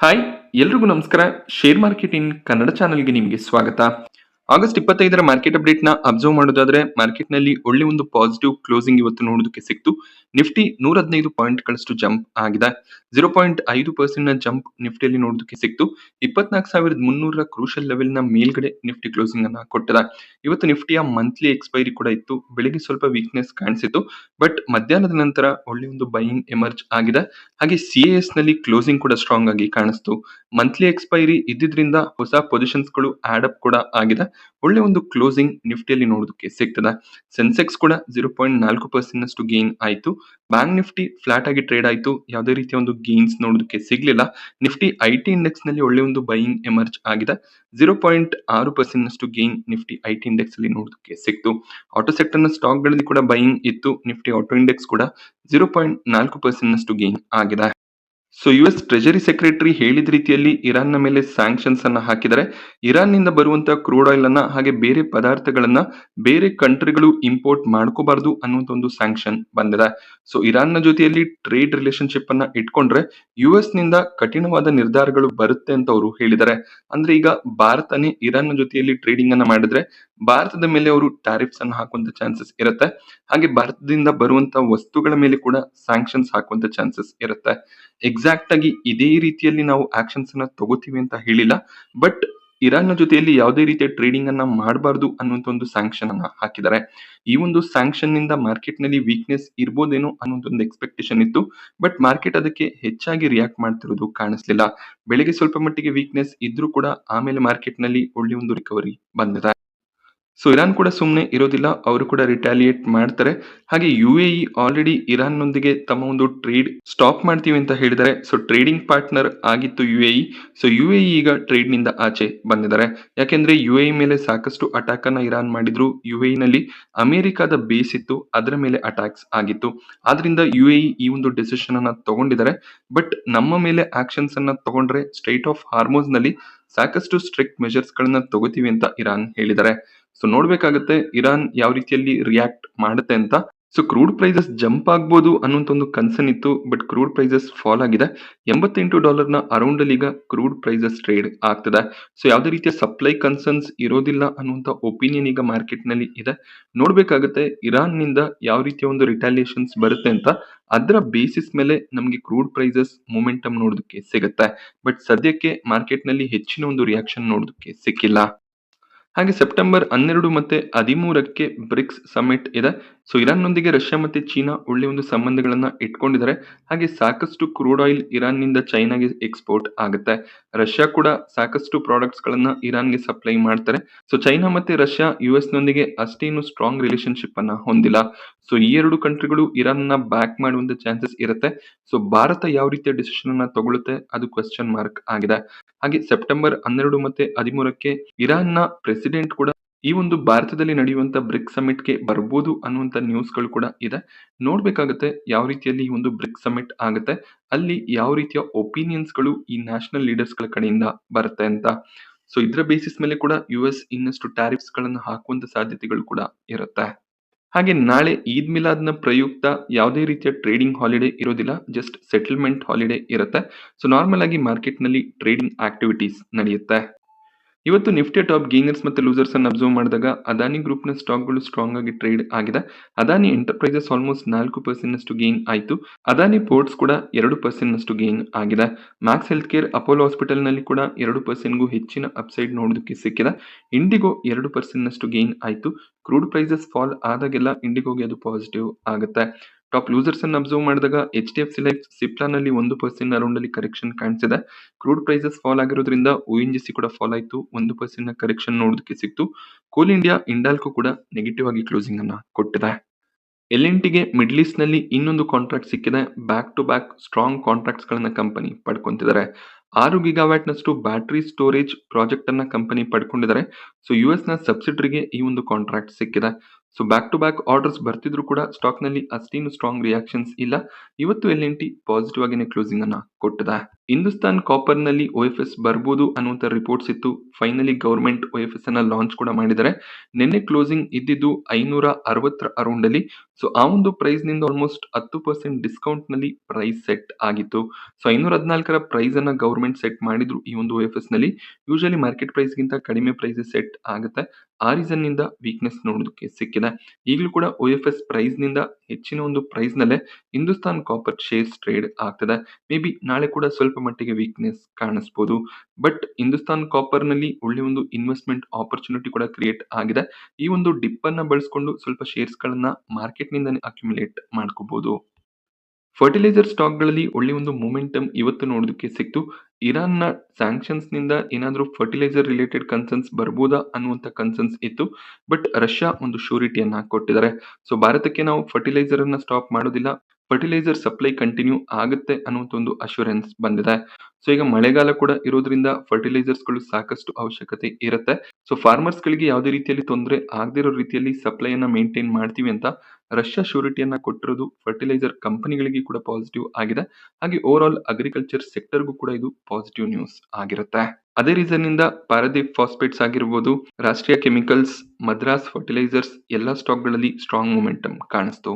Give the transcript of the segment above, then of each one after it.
Hi ಎಲ್ರಿಗೂ ನಮಸ್ಕಾರ. Share market in Kannada ಚಾನೆಲ್ಗೆ ನಿಮಗೆ ಸ್ವಾಗತ. ಆಗಸ್ಟ್ 25ರ ಮಾರ್ಕೆಟ್ ಅಪ್ಡೇಟ್ ನ ಅಬ್ಸರ್ವ್ ಮಾಡೋದಾದ್ರೆ ಮಾರ್ಕೆಟ್ ನಲ್ಲಿ ಒಳ್ಳೆ ಒಂದು ಪಾಸಿಟಿವ್ ಕ್ಲೋಸಿಂಗ್ ಇವತ್ತು ನೋಡೋದಕ್ಕೆ ಸಿಕ್ತು. ನಿಫ್ಟಿ 115 ಪಾಯಿಂಟ್ ಗಳಷ್ಟು ಜಂಪ್ ಆಗಿದೆ. 0.5% ನ ಜಂಪ್ ನಿಫ್ಟಿಯಲ್ಲಿ ನೋಡೋದಕ್ಕೆ ಸಿಕ್ತು. 24,300 ಕ್ರೂಷಿಯಲ್ ಲೆವೆಲ್ ನ ಮೇಲ್ಗಡೆ ನಿಫ್ಟಿ ಕ್ಲೋಸಿಂಗ್ ಅನ್ನ ಕೊಟ್ಟಿದೆ. ಇವತ್ತು ನಿಫ್ಟಿಯ ಮಂತ್ಲಿ ಎಕ್ಸ್ಪೈರಿ ಕೂಡ ಇತ್ತು. ಬೆಳಿಗ್ಗೆ ಸ್ವಲ್ಪ ವೀಕ್ನೆಸ್ ಕಾಣಿಸಿತ್ತು, ಬಟ್ ಮಧ್ಯಾಹ್ನದ ನಂತರ ಒಳ್ಳೆ ಒಂದು ಬೈಯಿಂಗ್ ಎಮರ್ಜ್ ಆಗಿದೆ. ಹಾಗೆ ಸಿಎಎಸ್ ನಲ್ಲಿ ಕ್ಲೋಸಿಂಗ್ ಕೂಡ ಸ್ಟ್ರಾಂಗ್ ಆಗಿ ಕಾಣಿಸ್ತು. ಮಂತ್ಲಿ ಎಕ್ಸ್ಪೈರಿ ಇದ್ದಿದ್ರಿಂದ ಹೊಸ ಪೊಸಿಷನ್ಸ್ ಗಳು ಆಡ್ ಅಪ್ ಕೂಡ ಆಗಿದೆ. ಒಳ್ಳೆ ಒಂದು ಕ್ಲೋಸಿಂಗ್ ನಿಫ್ಟಿಯಲ್ಲಿ ನೋಡೋದಕ್ಕೆ ಸಿಗ್ತದೆ. ಸೆನ್ಸೆಕ್ಸ್ ಕೂಡ 0.4% ನಷ್ಟು ಗೇನ್ ಆಯಿತು. ಬ್ಯಾಂಕ್ ನಿಫ್ಟಿ ಫ್ಲಾಟ್ ಆಗಿ ಟ್ರೇಡ್ ಆಯಿತು. ಯಾವುದೇ ರೀತಿಯ ಒಂದು ಗೇನ್ಸ್ ನೋಡೋದಕ್ಕೆ ಸಿಗ್ಲಿಲ್ಲ. ನಿಫ್ಟಿ ಐಟಿ ಇಂಡೆಕ್ಸ್ ನಲ್ಲಿ ಒಳ್ಳೆ ಒಂದು ಬೈಯಿಂಗ್ ಎಮರ್ಜ್ ಆಗಿದೆ. 0.6% ನಷ್ಟು ಗೇನ್ ನಿಫ್ಟಿ ಐಟಿ ಇಂಡೆಕ್ಸ್ ಅಲ್ಲಿ ನೋಡೋದಕ್ಕೆ ಸಿಕ್ತು. ಆಟೋ ಸೆಕ್ಟರ್ ನ ಸ್ಟಾಕ್ ಗಳಲ್ಲಿ ಕೂಡ ಬೈಯಿಂಗ್ ಇತ್ತು. ನಿಫ್ಟಿ ಆಟೋ ಇಂಡೆಕ್ಸ್ ಕೂಡ 0.4% ನಷ್ಟು ಗೇನ್ ಆಗಿದೆ. ಸೊ ಯುಎಸ್ ಟ್ರೆಜರಿ ಸೆಕ್ರೆಟರಿ ಹೇಳಿದ ರೀತಿಯಲ್ಲಿ ಇರಾನ್ನ ಮೇಲೆ ಸ್ಯಾಂಕ್ಷನ್ಸ್ ಅನ್ನ ಹಾಕಿದರೆ ಇರಾನ್ ನಿಂದ ಬರುವಂತಹ ಕ್ರೂಡ್ ಆಯಿಲ್ ಅನ್ನ ಹಾಗೆ ಬೇರೆ ಪದಾರ್ಥಗಳನ್ನ ಬೇರೆ ಕಂಟ್ರಿಗಳು ಇಂಪೋರ್ಟ್ ಮಾಡ್ಕೋಬಾರ್ದು ಅನ್ನುವಂತ ಒಂದು ಸ್ಯಾಂಕ್ಷನ್ ಬಂದಿದೆ. ಸೊ ಇರಾನ್ನ ಜೊತೆಯಲ್ಲಿ ಟ್ರೇಡ್ ರಿಲೇಶನ್ಶಿಪ್ ಅನ್ನ ಇಟ್ಕೊಂಡ್ರೆ ಯುಎಸ್ ನಿಂದ ಕಠಿಣವಾದ ನಿರ್ಧಾರಗಳು ಬರುತ್ತೆ ಅಂತ ಅವರು ಹೇಳಿದ್ದಾರೆ. ಅಂದ್ರೆ ಈಗ ಭಾರತನೇ ಇರಾನ್ನ ಜೊತೆಯಲ್ಲಿ ಟ್ರೇಡಿಂಗ್ ಅನ್ನ ಮಾಡಿದ್ರೆ ಭಾರತದ ಮೇಲೆ ಅವರು ಟ್ಯಾರಿಫ್ಸ್ ಅನ್ನು ಹಾಕುವಂತ ಚಾನ್ಸಸ್ ಇರುತ್ತೆ. ಹಾಗೆ ಭಾರತದಿಂದ ಬರುವಂತ ವಸ್ತುಗಳ ಮೇಲೆ ಕೂಡ ಸ್ಯಾಂಕ್ಷನ್ಸ್ ಹಾಕುವಂತ ಚಾನ್ಸಸ್ ಇರುತ್ತೆ. ಎಕ್ಸಾಕ್ಟ್ ಆಗಿ ಇದೇ ರೀತಿಯಲ್ಲಿ ನಾವು ಆಕ್ಷನ್ಸ್ ಅನ್ನ ತಗೋತೀವಿ ಅಂತ ಹೇಳಿಲ್ಲ, ಬಟ್ ಇರಾನ್ನ ಜೊತೆಯಲ್ಲಿ ಯಾವುದೇ ರೀತಿಯ ಟ್ರೇಡಿಂಗ್ ಅನ್ನ ಮಾಡಬಾರ್ದು ಅನ್ನುವಂತ ಒಂದು ಸ್ಯಾಂಕ್ಷನ್ ಅನ್ನ ಹಾಕಿದ್ದಾರೆ. ಈ ಒಂದು ಸ್ಯಾಂಕ್ಷನ್ ನಿಂದ ಮಾರ್ಕೆಟ್ ನಲ್ಲಿ ವೀಕ್ನೆಸ್ ಇರ್ಬೋದೇನೋ ಅನ್ನುವಂತ ಒಂದು ಎಕ್ಸ್ಪೆಕ್ಟೇಷನ್ ಇತ್ತು, ಬಟ್ ಮಾರ್ಕೆಟ್ ಅದಕ್ಕೆ ಹೆಚ್ಚಾಗಿ ರಿಯಾಕ್ಟ್ ಮಾಡ್ತಿರೋದು ಕಾಣಿಸ್ಲಿಲ್ಲ. ಬೆಳಿಗ್ಗೆ ಸ್ವಲ್ಪ ಮಟ್ಟಿಗೆ ವೀಕ್ನೆಸ್ ಇದ್ರೂ ಕೂಡ ಆಮೇಲೆ ಮಾರ್ಕೆಟ್ ನಲ್ಲಿ ಒಳ್ಳೆ ಒಂದು ರಿಕವರಿ ಬಂದಿದೆ. ಸೊ ಇರಾನ್ ಕೂಡ ಸುಮ್ಮನೆ ಇರೋದಿಲ್ಲ, ಅವರು ಕೂಡ ರಿಟಾಲಿಯೇಟ್ ಮಾಡ್ತಾರೆ. ಹಾಗೆ ಯುಎಇ ಆಲ್ರೆಡಿ ಇರಾನ್ ನೊಂದಿಗೆ ತಮ್ಮ ಒಂದು ಟ್ರೇಡ್ ಸ್ಟಾಪ್ ಮಾಡ್ತೀವಿ ಅಂತ ಹೇಳಿದ್ದಾರೆ. ಸೊ ಟ್ರೇಡಿಂಗ್ ಪಾರ್ಟ್ನರ್ ಆಗಿತ್ತು ಯುಎಇ. ಸೊ ಯುಎಇ ಈಗ ಟ್ರೇಡ್ ನಿಂದ ಆಚೆ ಬಂದಿದ್ದಾರೆ. ಯಾಕೆಂದ್ರೆ ಯುಎಇ ಮೇಲೆ ಸಾಕಷ್ಟು ಅಟ್ಯಾಕ್ ಅನ್ನ ಇರಾನ್ ಮಾಡಿದ್ರು. ಯುಎಇ ನಲ್ಲಿ ಅಮೆರಿಕದ ಬೇಸ್ ಇತ್ತು, ಅದರ ಮೇಲೆ ಅಟ್ಯಾಕ್ಸ್ ಆಗಿತ್ತು. ಆದ್ರಿಂದ ಯುಎಇ ಈ ಒಂದು ಡಿಸಿಷನ್ ಅನ್ನ ತಗೊಂಡಿದ್ದಾರೆ. ಬಟ್ ನಮ್ಮ ಮೇಲೆ ಆಕ್ಷನ್ಸ್ ಅನ್ನ ತಗೊಂಡ್ರೆ ಸ್ಟ್ರೈಟ್ ಆಫ್ ಹಾರ್ಮೋಸ್ ನಲ್ಲಿ ಸಾಕಷ್ಟು ಸ್ಟ್ರಿಕ್ಟ್ ಮೆಜರ್ಸ್ ಗಳನ್ನ ತಗೋತೀವಿ ಅಂತ ಇರಾನ್ ಹೇಳಿದ್ದಾರೆ. ಸೊ ನೋಡ್ಬೇಕಾಗತ್ತೆ ಇರಾನ್ ಯಾವ ರೀತಿಯಲ್ಲಿ ರಿಯಾಕ್ಟ್ ಮಾಡುತ್ತೆ ಅಂತ. ಸೊ ಕ್ರೂಡ್ ಪ್ರೈಸಸ್ ಜಂಪ್ ಆಗ್ಬೋದು ಅನ್ನುವಂತ ಒಂದು ಕನ್ಸರ್ನ್ ಇತ್ತು, ಬಟ್ ಕ್ರೂಡ್ ಪ್ರೈಸಸ್ ಫಾಲ್ ಆಗಿದೆ. $88 ಅರೌಂಡ್ ಅಲ್ಲಿ ಈಗ ಕ್ರೂಡ್ ಪ್ರೈಸಸ್ ಟ್ರೇಡ್ ಆಗ್ತದೆ. ಸೊ ಯಾವುದೇ ರೀತಿಯ ಸಪ್ಲೈ ಕನ್ಸರ್ನ್ಸ್ ಇರೋದಿಲ್ಲ ಅನ್ನುವಂತ ಒಪಿನಿಯನ್ ಈಗ ಮಾರ್ಕೆಟ್ ನಲ್ಲಿ ಇದೆ. ನೋಡ್ಬೇಕಾಗತ್ತೆ ಇರಾನ್ ನಿಂದ ಯಾವ ರೀತಿಯ ಒಂದು ರಿಟಾಲಿಯೇಷನ್ಸ್ ಬರುತ್ತೆ ಅಂತ. ಅದರ ಬೇಸಿಸ್ ಮೇಲೆ ನಮಗೆ ಕ್ರೂಡ್ ಪ್ರೈಸಸ್ ಮೊಮೆಂಟಮ್ ನೋಡೋದಕ್ಕೆ ಸಿಗುತ್ತೆ. ಬಟ್ ಸದ್ಯಕ್ಕೆ ಮಾರ್ಕೆಟ್ ನಲ್ಲಿ ಹೆಚ್ಚಿನ ಒಂದು ರಿಯಾಕ್ಷನ್ ನೋಡೋದಕ್ಕೆ ಸಿಕ್ಕಿಲ್ಲ. ಹಾಗೆ ಸೆಪ್ಟೆಂಬರ್ 12 ಮತ್ತೆ 13ಕ್ಕೆ ಬ್ರಿಕ್ಸ್ ಸಮಿಟ್ ಇದೆ. ಸೊ ಇರಾನ್ ನೊಂದಿಗೆ ರಷ್ಯಾ ಮತ್ತೆ ಚೀನಾ ಒಳ್ಳೆ ಒಂದು ಸಂಬಂಧಗಳನ್ನ ಇಟ್ಕೊಂಡಿದ್ದಾರೆ. ಹಾಗೆ ಸಾಕಷ್ಟು ಕ್ರೂಡ್ ಆಯಿಲ್ ಇರಾನ್ ನಿಂದ ಚೈನಾಗೆ ಎಕ್ಸ್ಪೋರ್ಟ್ ಆಗುತ್ತೆ. ರಷ್ಯಾ ಕೂಡ ಸಾಕಷ್ಟು ಪ್ರಾಡಕ್ಟ್ಸ್ ಗಳನ್ನ ಇರಾನ್ಗೆ ಸಪ್ಲೈ ಮಾಡ್ತಾರೆ. ಸೊ ಚೈನಾ ಮತ್ತೆ ರಷ್ಯಾ ಯುಎಸ್ ನೊಂದಿಗೆ ಅಷ್ಟೇನು ಸ್ಟ್ರಾಂಗ್ ರಿಲೇಶನ್ಶಿಪ್ ಅನ್ನ ಹೊಂದಿಲ್ಲ. ಸೊ ಈ ಎರಡು ಕಂಟ್ರಿಗಳು ಇರಾನ್ ನ ಬ್ಯಾಕ್ ಮಾಡುವಂತ ಚಾನ್ಸಸ್ ಇರುತ್ತೆ. ಸೊ ಭಾರತ ಯಾವ ರೀತಿಯ ಡಿಸಿಷನ್ ಅನ್ನ ತಗೊಳುತ್ತೆ ಅದು ಕ್ವೆಶ್ಚನ್ ಮಾರ್ಕ್ ಆಗಿದೆ. ಹಾಗೆ ಸೆಪ್ಟೆಂಬರ್ 12 ಮತ್ತೆ 13ಕ್ಕೆ ಇರಾನ್ ನ ಪ್ರೆಸಿಡೆಂಟ್ ಕೂಡ ಈ ಒಂದು ಭಾರತದಲ್ಲಿ ನಡೆಯುವಂತ ಬ್ರಿಕ್ಸ್ ಸಮಿಟ್ ಗೆ ಬರ್ಬೋದು ಅನ್ನುವಂತ ನ್ಯೂಸ್ ಗಳು ಕೂಡ ಇದೆ. ನೋಡ್ಬೇಕಾಗತ್ತೆ ಯಾವ ರೀತಿಯಲ್ಲಿ ಈ ಒಂದು ಬ್ರಿಕ್ಸ್ ಸಮಿಟ್ ಆಗುತ್ತೆ, ಅಲ್ಲಿ ಯಾವ ರೀತಿಯ ಒಪಿನಿಯನ್ಸ್ ಗಳು ಈ ನ್ಯಾಷನಲ್ ಲೀಡರ್ಸ್ ಗಳ ಕಡೆಯಿಂದ ಬರುತ್ತೆ ಅಂತ. ಸೊ ಇದ್ರ ಬೇಸಿಸ್ ಮೇಲೆ ಕೂಡ ಯುಎಸ್ ಇನ್ನಷ್ಟು ಟ್ಯಾರಿಫ್ಸ್ ಗಳನ್ನ ಹಾಕುವಂತ ಸಾಧ್ಯತೆಗಳು ಕೂಡ ಇರುತ್ತೆ. ಹಾಗೆ ನಾಳೆ ಈದ್ ಮಿಲಾದ್ನ ಪ್ರಯುಕ್ತ ಯಾವುದೇ ರೀತಿಯ ಟ್ರೇಡಿಂಗ್ ಹಾಲಿಡೇ ಇರೋದಿಲ್ಲ, ಜಸ್ಟ್ ಸೆಟಲ್ಮೆಂಟ್ ಹಾಲಿಡೇ ಇರುತ್ತೆ. ಸೊ ನಾರ್ಮಲ್ ಆಗಿ ಮಾರ್ಕೆಟ್ ನಲ್ಲಿ ಟ್ರೇಡಿಂಗ್ ಆಕ್ಟಿವಿಟೀಸ್ ನಡೆಯುತ್ತೆ. ಇವತ್ತು ನಿಫ್ಟಿ ಟಾಪ್ ಗೇನರ್ಸ್ ಮತ್ತು ಲೂಸರ್ಸ್ ಅನ್ನು ಅಬ್ಸರ್ವ್ ಮಾಡಿದಾಗ ಅದಾನಿ ಗ್ರೂಪ್ ನ ಸ್ಟಾಕ್ ಗಳು ಸ್ಟ್ರಾಂಗ್ ಆಗಿ ಟ್ರೇಡ್ ಆಗಿದೆ. ಅದಾನಿ ಎಂಟರ್ಪ್ರೈಸಸ್ ಆಲ್ಮೋಸ್ಟ್ 4% ನಷ್ಟು ಗೇನ್ ಆಯಿತು. ಅದಾನಿ ಪೋರ್ಟ್ಸ್ ಕೂಡ 2% ನಷ್ಟು ಗೇನ್ ಆಗಿದೆ. Max health care, Apollo hospital ನಲ್ಲಿ ಕೂಡ 2% ಹೆಚ್ಚಿನ ಅಪ್ಸೈಡ್ ನೋಡೋದಕ್ಕೆ ಸಿಕ್ಕಿದೆ. ಇಂಡಿಗೋ 2% ನಷ್ಟು ಗೇನ್ ಆಯಿತು. ಕ್ರೂಡ್ ಪ್ರೈಸಸ್ ಫಾಲ್ ಆದಾಗೆಲ್ಲ ಇಂಡಿಗೋಗೆ ಅದು ಪಾಸಿಟಿವ್ ಆಗುತ್ತೆ. ಟಾಪ್ ಲೂಸರ್ಸ್ ಅನ್ನು ಅಬ್ಸರ್ವ್ ಮಾಡಿದಾಗ HDFC ಲೈಫ್ ಸಿಪ್ಲಾ ನಲ್ಲಿ 1% ಅರೌಂಡ್ ಅಲ್ಲಿ ಕರೆಕ್ಷನ್ ಕಾಣಿಸಿದೆ. ಕ್ರೂಡ್ ಪ್ರೈಸಸ್ ಫಾಲ್ ಆಗಿರೋದ್ರಿಂದ ONGC ಕೂಡ ಫಾಲ್ ಆಯಿತು. 1% ನ ಕರೆಕ್ಷನ್ ನೋಡೋದಕ್ಕೆ ಸಿಕ್ತು. ಕೋಲ್ ಇಂಡಿಯಾ, ಇಂಡಾಲ್ಕೋ ಕೂಡ ನೆಗೆಟಿವ್ ಆಗಿ ಕ್ಲೋಸಿಂಗ್ ಅನ್ನ ಕೊಟ್ಟಿದೆ. L&Tಗೆ ಮಿಡ್ಲ್ ಈಸ್ಟ್ ನಲ್ಲಿ ಇನ್ನೊಂದು ಕಾಂಟ್ರಾಕ್ಟ್ ಸಿಕ್ಕಿದೆ. Back to back strong contracts ಗಳನ್ನ ಕಂಪನಿ ಪಡ್ಕೊಂತಿದ್ದಾರೆ. 6 ಗಿಗಾವ್ಯಾಟ್ ನಷ್ಟು ಬ್ಯಾಟರಿ ಸ್ಟೋರೇಜ್ ಪ್ರಾಜೆಕ್ಟ್ ಅನ್ನ ಕಂಪನಿ ಪಡ್ಕೊಂಡಿದ್ದಾರೆ. ಸೊ ಯುಎಸ್ ನ ಸಬ್ಸಿಡರಿಗೆ ಈ ಒಂದು ಕಾಂಟ್ರಾಕ್ಟ್ ಸಿಕ್ಕಿದೆ. So back to back orders ಬರ್ತಿದ್ರು ಕೂಡ ಸ್ಟಾಕ್ ನಲ್ಲಿ ಅಷ್ಟೇನು ಸ್ಟ್ರಾಂಗ್ ರಿಯಾಕ್ಷನ್ಸ್ ಇಲ್ಲ. ಇವತ್ತು L&T ಪಾಸಿಟಿವ್ ಆಗಿನೇ ಕ್ಲೋಸಿಂಗ್ ಅನ್ನ ಕೊಟ್ಟಿದೆ. ಹಿಂದೂಸ್ತಾನ್ ಕಾಪರ್‌ನಲ್ಲಿ OFS ಬರ್ಬೋದು ಅನ್ನುವಂಥ ರಿಪೋರ್ಟ್ಸ್ ಇತ್ತು. ಫೈನಲಿ ಗವರ್ನಮೆಂಟ್ OFS ಅನ್ನ ಲಾಂಚ್ ಕೂಡ ಮಾಡಿದ್ದಾರೆ. ನಿನ್ನೆ ಕ್ಲೋಸಿಂಗ್ ಇದ್ದಿದ್ದು 560 ಅರೌಂಡಲ್ಲಿ. ಸೊ ಆ ಒಂದು ಪ್ರೈಸ್‌ನಿಂದ ಆಲ್ಮೋಸ್ಟ್ 10% ಡಿಸ್ಕೌಂಟ್‌ನಲ್ಲಿ ಪ್ರೈಸ್ ಸೆಟ್ ಆಗಿತ್ತು. ಸೊ 514 ಪ್ರೈಸ್ ಅನ್ನ ಗವರ್ನಮೆಂಟ್ ಸೆಟ್ ಮಾಡಿದ್ರು ಈ ಒಂದು OFS‌ನಲ್ಲಿ. ಯೂಶುವಲಿ ಮಾರ್ಕೆಟ್ ಪ್ರೈಸ್‌ಗಿಂತ ಕಡಿಮೆ ಪ್ರೈಸ್ ಸೆಟ್ ಆಗುತ್ತೆ. ಆ ರೀಸನ್‌ನಿಂದ ವೀಕ್ನೆಸ್ ನೋಡೋದಕ್ಕೆ ಸಿಕ್ಕಿದೆ. ಈಗಲೂ ಕೂಡ OFS ಪ್ರೈಸ್‌ನಿಂದ ಹೆಚ್ಚಿನ ಒಂದು ಪ್ರೈಸ್‌ನಲ್ಲೇ ಹಿಂದೂಸ್ತಾನ್ ಕಾಪರ್ ಶೇರ್ಸ್ ಟ್ರೇಡ್ ಆಗ್ತದೆ. ಮೇ ಬಿ ನಾಳೆ ಕೂಡ ಸ್ವಲ್ಪ ಮಟ್ಟಿಗೆ ವೀಕ್ನೆಸ್ ಕಾಣಿಸ್ಬೋದು. ಬಟ್ ಹಿಂದೂಸ್ತಾನ್ ಕಾಪರ್‌ನಲ್ಲಿ ಒಳ್ಳೆ ಒಂದು ಇನ್ವೆಸ್ಟ್‌ಮೆಂಟ್ ಆಪರ್ಚುನಿಟಿ ಕೂಡ ಕ್ರಿಯೇಟ್ ಆಗಿದೆ. ಈ ಒಂದು ಡಿಪ್ ಅನ್ನ ಬಳಸ್ಕೊಂಡು ಸ್ವಲ್ಪ ಶೇರ್ಸ್‌ಗಳನ್ನ ಮಾರ್ಕೆಟ್‌ನಿಂದನೇ ಅಕ್ಯುಮುಲೇಟ್ ಮಾಡ್ಕೋಬಹುದು. ಫರ್ಟಿಲೈಸರ್ ಸ್ಟಾಕ್‌ಗಳಲ್ಲಿ ಒಳ್ಳೆ ಒಂದು ಮೊಮೆಂಟಮ್ ಇವತ್ತು ನೋಡೋದಕ್ಕೆ ಸಿಕ್ತು. ಇರಾನ್‌ನ ಸ್ಯಾಂಕ್ಷನ್ಸ್‌ನಿಂದ ಏನಾದ್ರೂ ಫರ್ಟಿಲೈಸರ್ ರಿಲೇಟೆಡ್ ಕನ್ಸರ್ನ್ಸ್ ಬರ್ಬೋದಾ ಅನ್ನುವಂಥ ಕನ್ಸರ್ನ್ಸ್ ಇತ್ತು. ಬಟ್ ರಷ್ಯಾ ಒಂದು ಶ್ಯೂರಿಟಿಯನ್ನ ಕೊಟ್ಟಿದ್ದಾರೆ. ಸೊ ಭಾರತಕ್ಕೆ ನಾವು ಫರ್ಟಿಲೈಸರ್ ಅನ್ನ ಸ್ಟಾಪ್ ಮಾಡೋದಿಲ್ಲ. ಫರ್ಟಿಲೈಸರ್ ಸಪ್ಲೈ ಕಂಟಿನ್ಯೂ ಆಗುತ್ತೆ ಅನ್ನುವಂಥ ಒಂದು ಅಶ್ಯೂರೆನ್ಸ್ ಬಂದಿದೆ. ಸೊ ಈಗ ಮಳೆಗಾಲ ಕೂಡ ಇರೋದ್ರಿಂದ ಫರ್ಟಿಲೈಸರ್ಸ್‌ಗಳು ಸಾಕಷ್ಟು ಅವಶ್ಯಕತೆ ಇರುತ್ತೆ. ಸೊ ಫಾರ್ಮರ್ಸ್‌ಗಳಿಗೆ ಯಾವುದೇ ರೀತಿಯಲ್ಲಿ ತೊಂದರೆ ಆಗದಿರೋ ರೀತಿಯಲ್ಲಿ ಸಪ್ಲೈಯನ್ನ ಮೇಂಟೈನ್ ಮಾಡ್ತೀವಿ ಅಂತ ರಷ್ಯಾ ಶ್ಯೂರಿಟಿಯನ್ನ ಕೊಟ್ಟಿರೋದು ಫರ್ಟಿಲೈಸರ್ ಕಂಪನಿಗಳಿಗೆ ಕೂಡ ಪಾಸಿಟಿವ್ ಆಗಿದೆ. ಹಾಗೆ ಓವರ್ ಆಲ್ ಅಗ್ರಿಕಲ್ಚರ್ ಸೆಕ್ಟರ್‌ಗೂ ಕೂಡ ಇದು ಪಾಸಿಟಿವ್ ನ್ಯೂಸ್ ಆಗಿರುತ್ತೆ. ಅದೇ ರೀಸನ್ ಇಂದ ಪಾರಾದೀಪ್ ಫಾಸ್ಫೇಟ್ಸ್ ಆಗಿರ್ಬೋದು, ರಾಷ್ಟ್ರೀಯ ಕೆಮಿಕಲ್ಸ್, ಮದ್ರಾಸ್ ಫರ್ಟಿಲೈಸರ್ಸ್ ಎಲ್ಲಾ ಸ್ಟಾಕ್‌ಗಳಲ್ಲಿ ಸ್ಟ್ರಾಂಗ್ ಮೊಮೆಂಟಮ್ ಕಾಣಿಸ್ತು.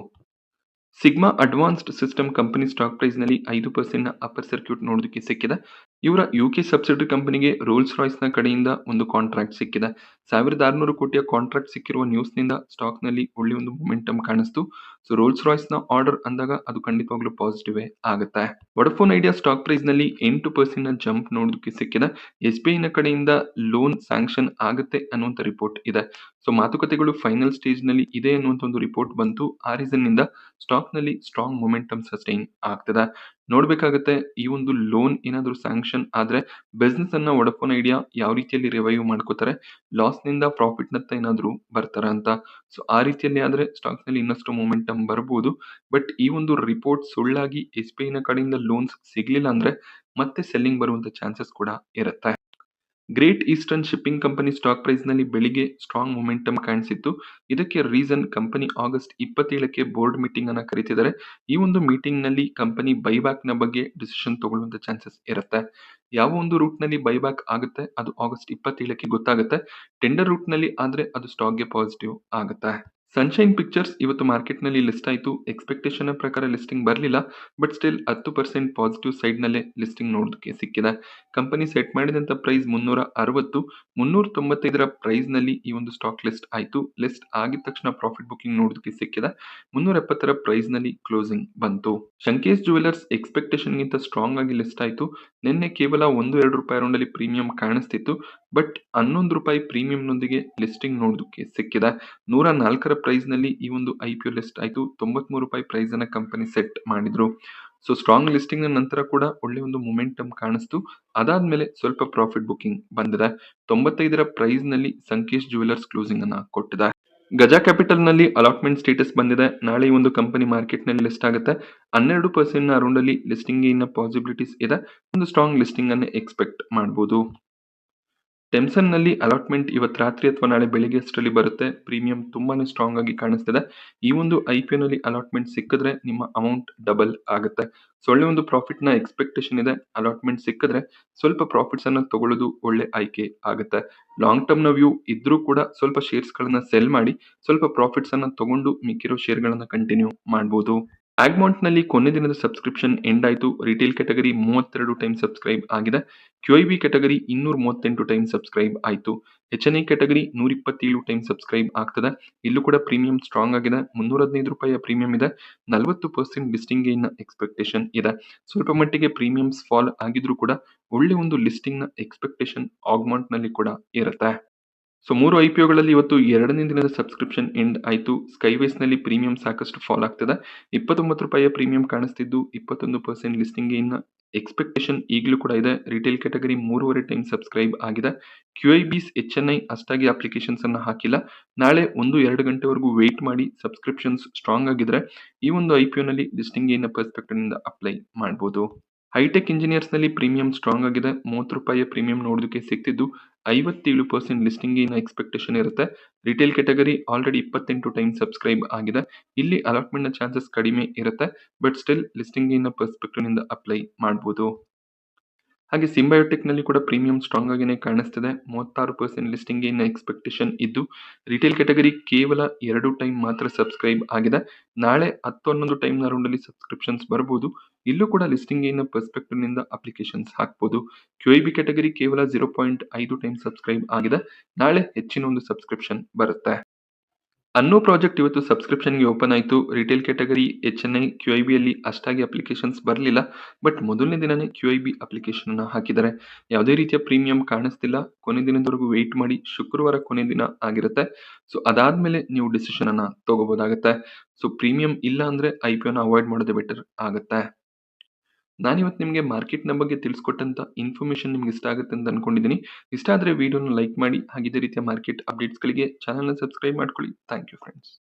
Sigma advanced system company stock ಪ್ರೈಸ್‌ನಲ್ಲಿ 5% ಅಪ್ಪರ್ ಸರ್ಕ್ಯೂಟ್ ನೋಡೋದಕ್ಕೆ ಸಿಕ್ಕಿದೆ. ಇವರ ಯುಕೆ ಸಬ್ಸಿಡರಿ ಕಂಪನಿಗೆ ರೋಲ್ಸ್ ರಾಯ್ಸ್‌ನ ಕಡೆಯಿಂದ ಒಂದು ಕಾಂಟ್ರಾಕ್ಟ್ ಸಿಕ್ಕಿದೆ. 1600 ಕೋಟಿಯ ಕಾಂಟ್ರಾಕ್ಟ್ ಸಿಕ್ಕಿರುವ ನ್ಯೂಸ್‌ನಿಂದ ಸ್ಟಾಕ್‌ನಲ್ಲಿ ಒಳ್ಳೆ ಒಂದು ಮೊಮೆಂಟಮ್ ಕಾಣಿಸ್ತು. ಸೊ ರೋಲ್ಸ್ ರಾಯ್ಸ್‌ನ ಆರ್ಡರ್ ಅಂದಾಗ ಅದು ಖಂಡಿತವಾಗ್ಲೂ ಪಾಸಿಟಿವೇ ಆಗುತ್ತೆ. ವೊಡಾಫೋನ್ ಐಡಿಯಾ ಸ್ಟಾಕ್ ಪ್ರೈಸ್‌ನಲ್ಲಿ 8% ಜಂಪ್ ನೋಡೋದಕ್ಕೆ ಸಿಕ್ಕಿದೆ. SBIನ ಕಡೆಯಿಂದ ಲೋನ್ ಸ್ಯಾಂಕ್ಷನ್ ಆಗುತ್ತೆ ಅನ್ನುವಂಥ ರಿಪೋರ್ಟ್ ಇದೆ. ಸೊ ಮಾತುಕತೆಗಳು ಫೈನಲ್ ಸ್ಟೇಜ್‌ನಲ್ಲಿ ಇದೆ ಅನ್ನುವಂಥ ಒಂದು ರಿಪೋರ್ಟ್ ಬಂತು. ಆ ರೀಸನ್‌ನಿಂದ ಸ್ಟಾಕ್‌ನಲ್ಲಿ ಸ್ಟ್ರಾಂಗ್ ಮೊಮೆಂಟಮ್ ಸಸ್ಟೈನ್ ಆಗ್ತದೆ. ನೋಡ್ಬೇಕಾಗುತ್ತೆ ಈ ಒಂದು ಲೋನ್ ಏನಾದ್ರೂ ಸ್ಯಾಂಕ್ಷನ್ ಆದ್ರೆ ಬಿಸ್ನೆಸ್ ಅನ್ನ ವೊಡಾಫೋನ್ ಐಡಿಯಾ ಯಾವ ರೀತಿಯಲ್ಲಿ ರಿವೈವ್ ಮಾಡ್ಕೋತಾರೆ, ಲಾಸ್‌ನಿಂದ ಪ್ರಾಫಿಟ್‌ನತ್ತ ಏನಾದ್ರೂ ಬರ್ತಾರಾ ಅಂತ. ಸೊ ಆ ರೀತಿಯಲ್ಲಿ ಆದ್ರೆ ಸ್ಟಾಕ್‌ನಲ್ಲಿ ಇನ್ನಷ್ಟು ಮೊಮೆಂಟಮ್ ಬರ್ಬೋದು. ಬಟ್ ಈ ಒಂದು ರಿಪೋರ್ಟ್ ಸುಳ್ಳಾಗಿ SBIನ ಕಡೆಯಿಂದ ಲೋನ್ಸ್ ಸಿಗ್ಲಿಲ್ಲ ಅಂದ್ರೆ ಮತ್ತೆ ಸೆಲ್ಲಿಂಗ್ ಬರುವಂತ ಚಾನ್ಸಸ್ ಕೂಡ ಇರುತ್ತೆ. Great eastern shipping company stock ಪ್ರೈಸ್‌ನಲ್ಲಿ ಬೆಳಿಗ್ಗೆ ಸ್ಟ್ರಾಂಗ್ ಮೊಮೆಂಟಮ್ ಕಾಣಿಸಿತ್ತು. ಇದಕ್ಕೆ ರೀಸನ್ ಕಂಪನಿ ಆಗಸ್ಟ್ 27ಕ್ಕೆ ಬೋರ್ಡ್ ಮೀಟಿಂಗ್ ಅನ್ನ ಕರೀತಿದ್ದಾರೆ. ಈ ಒಂದು ಮೀಟಿಂಗ್‌ನಲ್ಲಿ ಕಂಪನಿ ಬೈಬ್ಯಾಕ್‌ನ ಬಗ್ಗೆ ಡಿಸಿಷನ್ ತಗೊಳ್ಳುವಂತ ಚಾನ್ಸಸ್ ಇರುತ್ತೆ. ಯಾವ ಒಂದು ರೂಟ್‌ನಲ್ಲಿ ಬೈಬ್ಯಾಕ್ ಆಗುತ್ತೆ ಅದು ಆಗಸ್ಟ್ 27ಕ್ಕೆ ಗೊತ್ತಾಗುತ್ತೆ. ಟೆಂಡರ್ ರೂಟ್‌ನಲ್ಲಿ ಆದ್ರೆ ಅದು ಸ್ಟಾಕ್‌ಗೆ ಪಾಸಿಟಿವ್ ಆಗುತ್ತೆ. ಸನ್‌ಶೈನ್ ಪಿಕ್ಚರ್ಸ್ ಇವತ್ತು ಮಾರ್ಕೆಟ್‌ನಲ್ಲಿ ಲಿಸ್ಟ್ ಆಯ್ತು. ಎಕ್ಸ್‌ಪೆಕ್ಟೇಷನ್ ಪ್ರಕಾರ ಲಿಸ್ಟಿಂಗ್ ಬರ್ಲಿಲ್ಲ. ಬಟ್ ಸ್ಟಿಲ್ 10% ಪಾಸಿಟಿವ್ ಸೈಡ್‌ನಲ್ಲೇ ಲಿಸ್ಟಿಂಗ್ ನೋಡೋದಕ್ಕೆ ಸಿಕ್ಕಿದೆ. ಕಂಪನಿ ಸೆಟ್ ಮಾಡಿದಂತ ಪ್ರೈಸ್ 360, 395ರ ಪ್ರೈಸ್‌ನಲ್ಲಿ ಈ ಒಂದು ಸ್ಟಾಕ್ ಲಿಸ್ಟ್ ಆಯ್ತು. ಲಿಸ್ಟ್ ಆಗಿದ ತಕ್ಷಣ ಪ್ರಾಫಿಟ್ ಬುಕಿಂಗ್ ನೋಡೋದಕ್ಕೆ ಸಿಕ್ಕಿದೆ. 370ರ ಪ್ರೈಸ್‌ನಲ್ಲಿ ಕ್ಲೋಸಿಂಗ್ ಬಂತು. ಶಂಕೇಶ್ ಜುವೆಲ್ಲರ್ಸ್ ಎಕ್ಸ್‌ಪೆಕ್ಟೇಷನ್‌ಗಿಂತ ಸ್ಟ್ರಾಂಗ್ ಆಗಿ ಲಿಸ್ಟ್ ಆಯ್ತು. ನಿನ್ನೆ ಕೇವಲ ₹1-2 ಅರೌಂಡಲ್ಲಿ ಪ್ರೀಮಿಯಂ ಕಾಣಿಸ್ತಿತ್ತು. ಬಟ್ ₹11 ಪ್ರೀಮಿಯಂನೊಂದಿಗೆ ಲಿಸ್ಟಿಂಗ್ ನೋಡೋದಕ್ಕೆ ಸಿಕ್ಕಿದೆ. 104ರ ಪ್ರೈಸ್‌ನಲ್ಲಿ ಈ ಒಂದು IPO ಲಿಸ್ಟ್ ಆಯ್ತು. ₹93 ಪ್ರೈಸ್ ಅನ್ನ ಕಂಪನಿ ಸೆಟ್ ಮಾಡಿದ್ರು. ಸೊ ಸ್ಟ್ರಾಂಗ್ ಲಿಸ್ಟಿಂಗ್‌ನ ನಂತರ ಕೂಡ ಒಳ್ಳೆ ಒಂದು ಮೊಮೆಂಟಮ್ ಕಾಣಿಸ್ತು. ಅದಾದ್ಮೇಲೆ ಸ್ವಲ್ಪ ಪ್ರಾಫಿಟ್ ಬುಕಿಂಗ್ ಬಂದಿದೆ. 95ರ ಪ್ರೈಸ್‌ನಲ್ಲಿ ಸಂಕೇಶ್ ಜುವೆಲ್ಲರ್ಸ್ ಕ್ಲೋಸಿಂಗ್ ಅನ್ನ ಕೊಟ್ಟಿದೆ. ಗಜಾ ಕ್ಯಾಪಿಟಲ್‌ನಲ್ಲಿ ಅಲಾಟ್‌ಮೆಂಟ್ ಸ್ಟೇಟಸ್ ಬಂದಿದೆ. ನಾಳೆ ಈ ಒಂದು ಕಂಪನಿ ಮಾರ್ಕೆಟ್‌ನಲ್ಲಿ ಲಿಸ್ಟ್ ಆಗುತ್ತೆ. 12% ಅರೌಂಡಲ್ಲಿ ಲಿಸ್ಟಿಂಗ್ ಇನ್ನ ಪಾಸಿಬಿಲಿಟೀಸ್ ಇದೆ. ಒಂದು ಸ್ಟ್ರಾಂಗ್ ಲಿಸ್ಟಿಂಗ್ ಅನ್ನು ಎಕ್ಸ್‌ಪೆಕ್ಟ್ ಮಾಡಬಹುದು. ಟೆಮ್ಸನ್‌ನಲ್ಲಿ ಅಲಾಟ್‌ಮೆಂಟ್ ಇವತ್ತು ರಾತ್ರಿ ಅಥವಾ ನಾಳೆ ಬೆಳಿಗ್ಗೆ ಅಷ್ಟರಲ್ಲಿ ಬರುತ್ತೆ. ಪ್ರೀಮಿಯಂ ತುಂಬಾನೇ ಸ್ಟ್ರಾಂಗ್ ಆಗಿ ಕಾಣಿಸ್ತಿದೆ. ಈ ಒಂದು IPOನಲ್ಲಿ ಅಲಾಟ್‌ಮೆಂಟ್ ಸಿಕ್ಕಿದ್ರೆ ನಿಮ್ಮ ಅಮೌಂಟ್ ಡಬಲ್ ಆಗುತ್ತೆ. ಸೊ ಒಳ್ಳೆ ಒಂದು ಪ್ರಾಫಿಟ್‌ನ ಎಕ್ಸ್‌ಪೆಕ್ಟೇಷನ್ ಇದೆ. ಅಲಾಟ್‌ಮೆಂಟ್ ಸಿಕ್ಕಿದ್ರೆ ಸ್ವಲ್ಪ ಪ್ರಾಫಿಟ್ಸ್ ಅನ್ನ ತಗೊಳ್ಳೋದು ಒಳ್ಳೆ ಆಯ್ಕೆ ಆಗುತ್ತೆ. ಲಾಂಗ್ ಟರ್ಮ್‌ನ ವ್ಯೂ ಇದ್ರೂ ಕೂಡ ಸ್ವಲ್ಪ ಶೇರ್ಸ್‌ಗಳನ್ನ ಸೆಲ್ ಮಾಡಿ ಸ್ವಲ್ಪ ಪ್ರಾಫಿಟ್ಸ್ ಅನ್ನ ತಗೊಂಡು ಮಿಕ್ಕಿರೋ ಶೇರ್‌ಗಳನ್ನ ಕಂಟಿನ್ಯೂ ಮಾಡಬಹುದು. ಆಗ್ಮೌಂಟ್‌ನಲ್ಲಿ ಕೊನೆ ದಿನದ ಸಬ್ಸ್ಕ್ರಿಪ್ಷನ್ ಎಂಡ್ ಆಯ್ತು. ರಿಟೇಲ್ ಕ್ಯಾಟಗರಿ 32 ಟೈಮ್ ಸಬ್ಸ್ಕ್ರೈಬ್ ಆಗಿದೆ. QIB ಕ್ಯಾಟಗರಿ 238 ಟೈಮ್ ಸಬ್ಸ್ಕ್ರೈಬ್ ಆಯ್ತು. HNI ಕ್ಯಾಟಗರಿ 127 ಟೈಮ್ ಸಬ್ಸ್ಕ್ರೈಬ್ ಆಗ್ತದೆ. ಇಲ್ಲೂ ಕೂಡ ಪ್ರೀಮಿಯಂ ಸ್ಟ್ರಾಂಗ್ ಆಗಿದೆ. ₹315 ಪ್ರೀಮಿಯಂ ಇದೆ. 40% ಲಿಸ್ಟಿಂಗ್ ಗೇನ್ ಎಕ್ಸ್‌ಪೆಕ್ಟೇಷನ್ ಇದೆ. ಸ್ವಲ್ಪ ಮಟ್ಟಿಗೆ ಪ್ರೀಮಿಯಮ್ಸ್ ಫಾಲ್ ಆಗಿದ್ರೂ ಕೂಡ ಒಳ್ಳೆ ಒಂದು ಲಿಸ್ಟಿಂಗ್‌ನ ಎಕ್ಸ್‌ಪೆಕ್ಟೇಷನ್ ಆಗ್ಮೌಂಟ್‌ನಲ್ಲಿ ಕೂಡ ಇರುತ್ತೆ. ಸೊ 3 IPOಗಳಲ್ಲಿ ಇವತ್ತು 2ನೇ ದಿನದ ಸಬ್ಸ್ಕ್ರಿಪ್ಷನ್ ಎಂಡ್ ಆಯ್ತು. ಸ್ಕೈವೇಸ್‌ನಲ್ಲಿ ಪ್ರೀಮಿಯಂ ಸಾಕಷ್ಟು ಫಾಲ್ ಆಗ್ತಿದೆ. ₹29 ಪ್ರೀಮಿಯಂ ಕಾಣಿಸ್ತಿದ್ದು 21% ಲಿಸ್ಟಿಂಗ್ ಗೇನ್‌ನ ಎಕ್ಸ್‌ಪೆಕ್ಟೇಷನ್ ಈಗಲೂ ಕೂಡ ಇದೆ. ರಿಟೇಲ್ ಕ್ಯಾಟಗರಿ 3.5 ಟೈಮ್ ಸಬ್ಸ್ಕ್ರೈಬ್ ಆಗಿದೆ. QIB's HNI ಅಷ್ಟಾಗಿ ಅಪ್ಲಿಕೇಶನ್ಸ್ ಅನ್ನ ಹಾಕಿಲ್ಲ. ನಾಳೆ 1-2 ಗಂಟೆವರೆಗೂ ವೇಟ್ ಮಾಡಿ ಸಬ್ಸ್ಕ್ರಿಪ್ಷನ್ಸ್ ಸ್ಟ್ರಾಂಗ್ ಆಗಿದ್ರೆ ಈ ಒಂದು IPOನಲ್ಲಿ ಲಿಸ್ಟಿಂಗ್ ಗೇನ್‌ನ ಪರ್ಸ್ಪೆಕ್ಟಿವ್‌ನಿಂದ ಅಪ್ಲೈ ಮಾಡಬಹುದು. ಹೈಟೆಕ್ ಇಂಜಿನಿಯರ್ಸ್‌ನಲ್ಲಿ ಪ್ರೀಮಿಯಂ ಸ್ಟ್ರಾಂಗ್ ಆಗಿದೆ. ₹30 ಪ್ರೀಮಿಯಂ ನೋಡೋದಕ್ಕೆ ಸಿಗ್ತಿದ್ದು 57% ಲಿಸ್ಟಿಂಗ್ ಗೇನ್ ಎಕ್ಸ್‌ಪೆಕ್ಟೇಷನ್ ಇರುತ್ತೆ. Retail category already 28 time subscribe ಆಗಿದೆ. ಇಲ್ಲಿ ಅಲಾಟ್‌ಮೆಂಟ್‌ನ ಚಾನ್ಸಸ್ ಕಡಿಮೆ ಇರುತ್ತೆ. ಬಟ್ ಸ್ಟಿಲ್ ಲಿಸ್ಟಿಂಗ್ ಗೇನ್‌ನ ಪರ್ಸ್ಪೆಕ್ಟಿವ್‌ನಿಂದ ಅಪ್ಲೈ ಮಾಡಬಹುದು. ಹಾಗೆ ಸಿಂಬಯೋಟೆಕ್‌ನಲ್ಲಿ ಕೂಡ ಪ್ರೀಮಿಯಂ ಸ್ಟ್ರಾಂಗ್ ಆಗಿನೇ ಕಾಣಿಸ್ತಿದೆ. 36% ಲಿಸ್ಟಿಂಗ್ ಗೇನ್ ಎಕ್ಸ್‌ಪೆಕ್ಟೇಷನ್ ಇದ್ದು, ರಿಟೇಲ್ ಕ್ಯಾಟಗರಿ ಕೇವಲ 2 ಟೈಮ್ ಮಾತ್ರ ಸಬ್ಸ್ಕ್ರೈಬ್ ಆಗಿದೆ. ನಾಳೆ 10, 11 ಟೈಮ್‌ನ ರೌಂಡಲ್ಲಿ ಸಬ್ಸ್ಕ್ರಿಪ್ಷನ್ಸ್ ಬರ್ಬೋದು. ಇಲ್ಲೂ ಕೂಡ ಲಿಸ್ಟಿಂಗ್ ಗೇನ್‌ನ ಪರ್ಸ್ಪೆಕ್ಟಿವ್‌ನಿಂದ ಅಪ್ಲಿಕೇಶನ್ಸ್ ಹಾಕ್ಬೋದು. ಕ್ಯೂಐಬಿ ಕ್ಯಾಟಗರಿ ಕೇವಲ 0.5 ಟೈಮ್ ಸಬ್ಸ್ಕ್ರೈಬ್ ಆಗಿದೆ. ನಾಳೆ ಹೆಚ್ಚಿನ ಒಂದು ಸಬ್ಸ್ಕ್ರಿಪ್ಷನ್ ಬರುತ್ತೆ. ಅನ್ನೋ ಪ್ರಾಜೆಕ್ಟ್ ಇವತ್ತು ಸಬ್ಸ್ಕ್ರಿಪ್ಷನ್‌ಗೆ ಓಪನ್ ಆಯ್ತು. ರಿಟೇಲ್ ಕ್ಯಾಟಗರಿ ಎಚ್-ಎನ್-ಐ, ಕ್ಯೂ-ಐ-ಬಿಯಲ್ಲಿ ಅಷ್ಟಾಗಿ ಅಪ್ಲಿಕೇಶನ್ಸ್ ಬರಲಿಲ್ಲ. ಬಟ್ ಮೊದಲನೇ ದಿನನೇ ಕ್ಯೂ-ಐ-ಬಿ ಅಪ್ಲಿಕೇಶನ್‌ನ ಹಾಕಿದ್ದಾರೆ. ಯಾವುದೇ ರೀತಿಯ ಪ್ರೀಮಿಯಂ ಕಾಣಿಸ್ತಿಲ್ಲ. ಕೊನೆ ದಿನದವರೆಗೂ ವೆಯ್ಟ್ ಮಾಡಿ. ಶುಕ್ರವಾರ ಕೊನೆ ದಿನ ಆಗಿರುತ್ತೆ. ಸೊ ಅದಾದ್ಮೇಲೆ ನೀವು ಡಿಸಿಷನ್ ಅನ್ನ ತಗೋಬಹುದಾಗುತ್ತೆ. ಸೊ ಪ್ರೀಮಿಯಂ ಇಲ್ಲ ಅಂದ್ರೆ ಐ-ಪಿ-ಒನ ಅವಾಯ್ಡ್ ಮಾಡೋದೇ ಬೆಟರ್ ಆಗುತ್ತೆ. ನಾನಿವತ್ತು ನಿಮಗೆ ಮಾರ್ಕೆಟ್‌ನ ಬಗ್ಗೆ ತಿಳಿಸ್ಕೊಟ್ಟಂತ ಇನ್ಫಾರ್ಮೇಷನ್ ನಿಮ್ಗೆ ಇಷ್ಟ ಆಗುತ್ತೆ ಅಂತ ಅನ್ಕೊಂಡಿದ್ದೀನಿ. ಇಷ್ಟ ಆದ್ರೆ ವಿಡಿಯೋನ ಲೈಕ್ ಮಾಡಿ. ಹಾಗೆ ಇದೇ ರೀತಿಯ ಮಾರ್ಕೆಟ್ ಅಪ್ಡೇಟ್ಸ್‌ಗಳಿಗೆ ಚಾನಲ್‌ನ ಸಬ್ಸ್ಕ್ರೈಬ್ ಮಾಡ್ಕೊಳ್ಳಿ. Thank you friends.